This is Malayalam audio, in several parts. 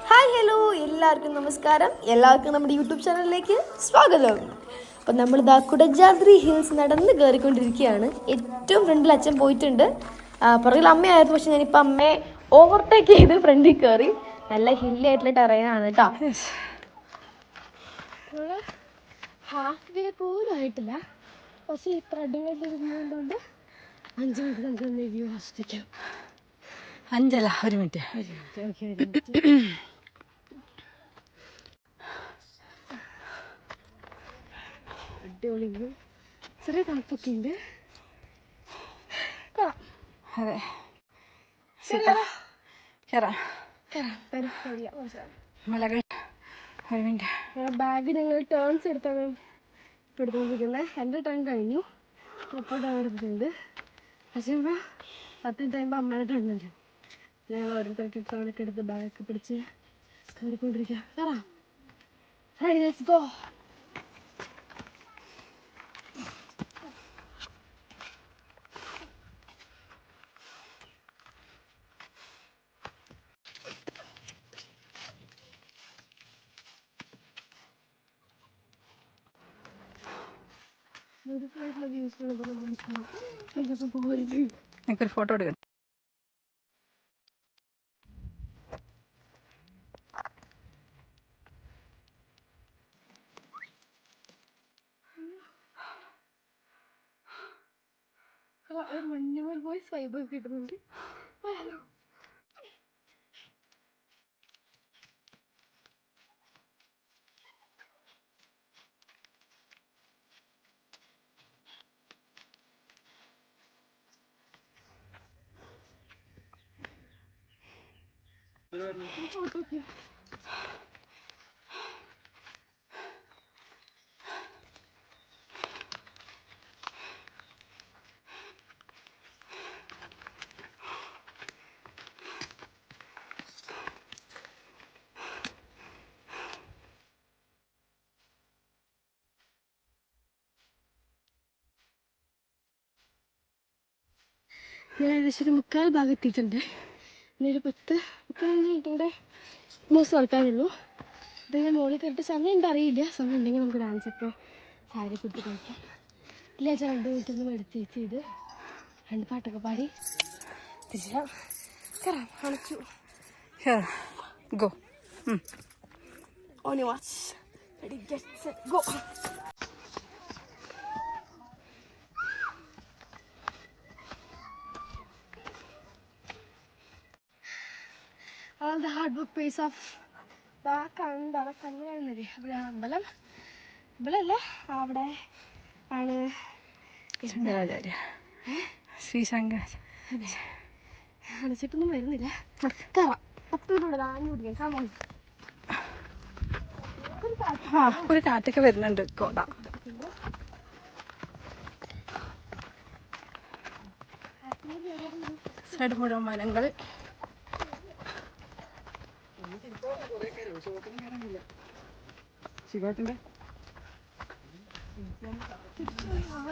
ഹായ് ഹലോ എല്ലാവർക്കും നമസ്കാരം. എല്ലാവർക്കും നമ്മുടെ യൂട്യൂബ് ചാനലിലേക്ക് സ്വാഗതം. അപ്പം നമ്മളിതാ കുടജാദ്രി ഹിൽസ് നടന്ന് കയറിക്കൊണ്ടിരിക്കുകയാണ്. ഏറ്റവും ഫ്രണ്ടിൽ അച്ഛൻ പോയിട്ടുണ്ട്, പുറകിൽ അമ്മയായിരുന്നു. പക്ഷെ ഞാനിപ്പോൾ അമ്മയെ ഓവർടേക്ക് ചെയ്ത് ഫ്രണ്ടിൽ കയറി. നല്ല ഹില്ലി ആയിട്ടുള്ള ടെറൈനാണ് കേട്ടോ. ഹാഫ് ഡേ പോലും ആയിട്ടില്ല, പക്ഷേ ഇത്ര അടിപൊളിയായിട്ട് 5 മിനിറ്റ് നമുക്ക് റിവ്യൂ ആസ്വദിക്കാം. 1 മിനിറ്റ്. അടിപൊളി, ചെറിയ തണുപ്പൊക്കെ ഉണ്ട്. അതെ, മലകൾ. 1 മിനിറ്റ്. ബാഗ് ഞങ്ങൾ ടേൺസ് എടുത്താണ് എടുത്തുകൊണ്ടിരിക്കുന്നത്. എൻ്റെ ടേൺ കഴിഞ്ഞു, 30 ടേൺ എടുത്തിട്ടുണ്ട്. പക്ഷേ ഇപ്പോൾ 10 ടൈം അമ്മയുടെ ടേൺ വരും. ഞങ്ങൾ ഓരോരുത്തർക്ക് ടേണൊക്കെ എടുത്ത് ബാഗൊക്കെ പിടിച്ച് കയറിക്കൊണ്ടിരിക്കുക. കയറാം, റെഡി, ലെറ്റ്സ് ഗോ. എനിക്കൊരു ഫോട്ടോ എടുക്കണം. മഞ്ഞുമൽ പോയി വൈബ് കിട്ടുന്നുണ്ട്. ഞാൻ ഏകദേശം ഒരു 3/4 ഭാഗം എത്തിയിട്ടുണ്ട്. ഇനിയൊരു 10 മിനിറ്റ് മോസ്റ്റ് നടക്കാനുള്ളൂ. ഇതെങ്ങനെ മോളിൽ കയറിയിട്ട് സമയം എന്താ അറിയില്ല. സമയം ഉണ്ടെങ്കിൽ നമുക്ക് ഡാൻസൊക്കെ സാരി കുത്തി കളിക്കാം. ഇല്ല, 2 മിനിറ്റ് ഒന്ന് എടുത്ത് ചെയ്ത് 2 പാട്ടൊക്കെ പാടി തിരിച്ചാൽ കയറാം. അണച്ചു go. On your watch, ready, get set, go. All the hard work pays off. അവിടെ കണ്ണുകാണുന്നത്, അവിടെ അമ്പലം, അമ്പലമല്ല, അവിടെ ആണ് ശങ്കരാചാര്യ, ശ്രീ ശങ്കരാചാര്യ. അടച്ചിട്ടൊന്നും വരുന്നില്ല. കയറാം, 10 മിനിറ്റ് ആഞ്ഞു പിടിക്കാം. ഒരു കാറ്റൊക്കെ വരുന്നുണ്ട്. കോട സൈഡ് മുഴുവൻ മരങ്ങൾ.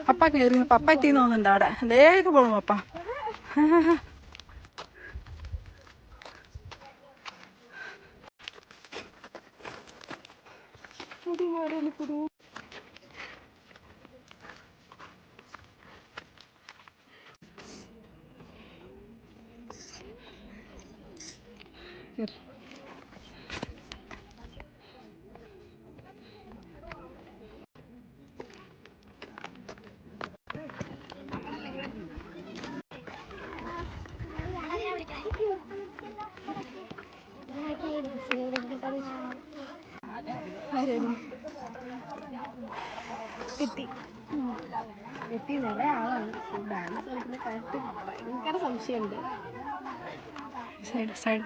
പപ്പ കയറി, പപ്പ എത്തിന്ന് തോന്നുന്നുണ്ട്. അവിടെ വേഗം പോണു പപ്പ. എത്തി നല്ല ആളാണ്. ഡാൻസ് കളിക്കുന്ന കാര്യത്തിൽ ഭയങ്കര സംശയമുണ്ട്. സൈഡ്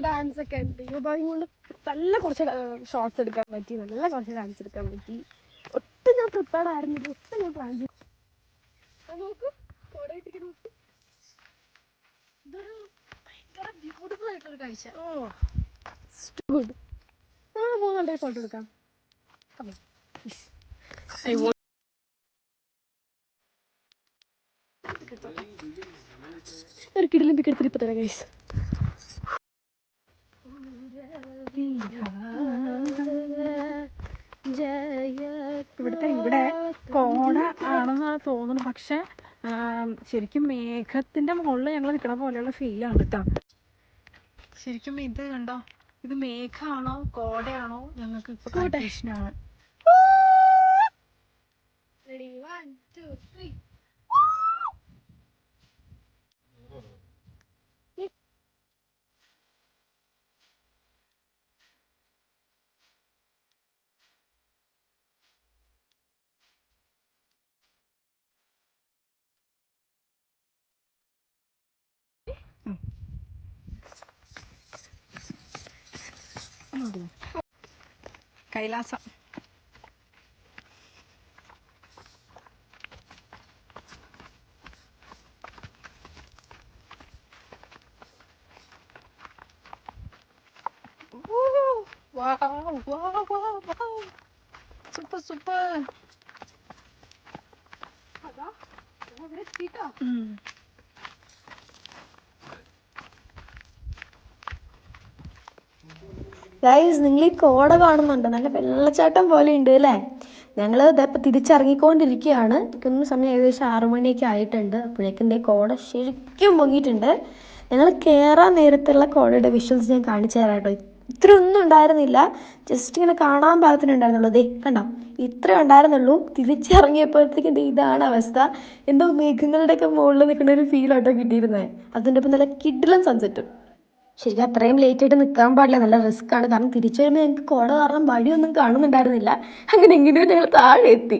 ഡാൻസ് ഒക്കെ ഉണ്ട് കൊണ്ട് നല്ല കുറച്ച് ഷോർട്സ് എടുക്കാൻ പറ്റി, നല്ല കുറച്ച് ഡാൻസ് എടുക്കാൻ പറ്റി. ഒട്ടും ഞാൻ പ്രിപ്പയർഡ് ആയിരുന്നില്ല, ഒട്ടും ഞാൻ പ്ലാൻ ചെയ്തു. നോക്കൂ കോടയൊക്കെ നോക്കൂ, ഇതൊരു ഭയങ്കര ബ്യൂട്ടിഫുൾ ആയിട്ടുള്ളൊരു കാഴ്ച. ഗുഡ്. നമ്മൾ പോകുന്നുണ്ടെങ്കിൽ ഫോട്ടോ എടുക്കാം. ഒരു കിടിലും പിക്കെടുത്തിട്ട് ഇപ്പൊ തരാം ഗൈസ്. ഇവിടെ കോട ആണെന്നാണ് തോന്നുന്നത്, പക്ഷെ ശരിക്കും മേഘത്തിന്റെ മുകളിൽ ഞങ്ങൾ നിൽക്കണ പോലെയുള്ള ഫീലാണ് കേട്ടോ. ശരിക്കും ഇത് കണ്ടോ, ഇത് മേഘാണോ കോടയാണോ ഞങ്ങൾക്ക് ഇപ്പൊ കൺഫ്യൂഷനാണ്. കൈലാസം. Super super. ഗൈസ്, നിങ്ങൾ ഈ കോട കാണുന്നുണ്ട്, നല്ല വെള്ളച്ചാട്ടം പോലെ ഉണ്ട് അല്ലേ? ഞങ്ങൾ ഇതപ്പോൾ തിരിച്ചിറങ്ങിക്കൊണ്ടിരിക്കുകയാണ്. എനിക്കൊന്നും സമയം ഏകദേശം 6 മണിയൊക്കെ ആയിട്ടുണ്ട്. അപ്പോഴേക്കും എൻ്റെ കോട ശരിക്കും പൊങ്ങിയിട്ടുണ്ട്. ഞങ്ങൾ കയറാൻ നേരത്തുള്ള കോടയുടെ വിഷ്വൽസ് ഞാൻ കാണിച്ചു തരാം കേട്ടോ. ഇത്ര ഒന്നും ഉണ്ടായിരുന്നില്ല, ജസ്റ്റ് ഇങ്ങനെ കാണാൻ പാകത്തിനുണ്ടായിരുന്നുള്ളൂ. ദേ കണ്ടോ, ഇത്രേ ഉണ്ടായിരുന്നുള്ളൂ. തിരിച്ചിറങ്ങിയപ്പോഴത്തേക്കും ഇതാണ് അവസ്ഥ. എന്തോ മേഘങ്ങളുടെയൊക്കെ മുകളിൽ നിൽക്കുന്ന ഒരു ഫീൽ ആട്ടോ കിട്ടിയിരുന്നത്. അതിൻ്റെ ഒപ്പം നല്ല കിഡിലും സൺസെറ്റും. ശരിക്കും അത്രയും ലേറ്റ് ആയിട്ട് നിൽക്കാൻ പാടില്ല, നല്ല റിസ്ക് ആണ്. കാരണം തിരിച്ചു വരുമ്പോൾ ഞങ്ങൾക്ക് കോട കാരണം വഴിയൊന്നും കാണുന്നുണ്ടായിരുന്നില്ല. അങ്ങനെ എങ്ങനെയോ ഞങ്ങൾ താഴെ എത്തി.